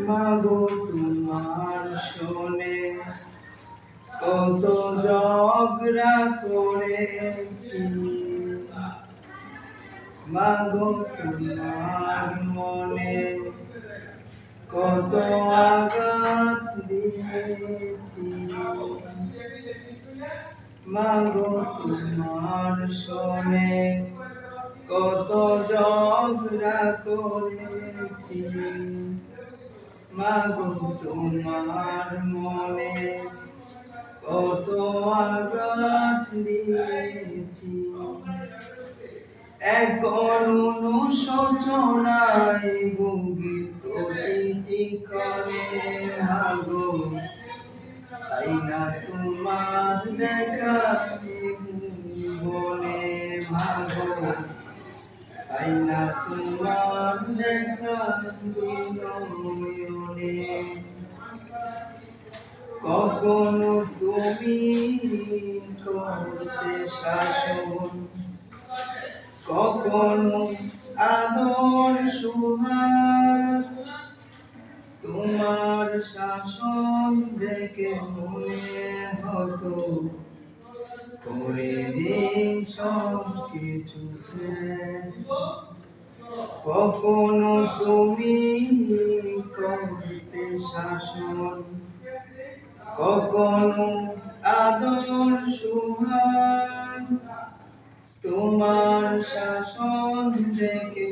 মাগো তোমার শোনে কত ঝগড়া করেছি, মাগো তোমার মনে কত আঘাত দিয়েছি, মাগো তোমার শোনে কত ঝগড়া করেছি, মাগো তোমার মনে কত আঘাত দিয়েছি। এখন অনুশোচনায় ভুগি প্রতিটি ক্ষণে, মাগো তাই না তোমার দেখা বলে, মাগো তাই না তোমার দেখা নয়নে। কখনো তুমি করতে শাসন, কখনো আদর সুহাগ, তোমার শাসন দেখে মনে হতো করে দিই সব কিছু। কখনো তুমি করতে শাসন, কখনো আদর সুহাগ, তোমার শাসন দেখে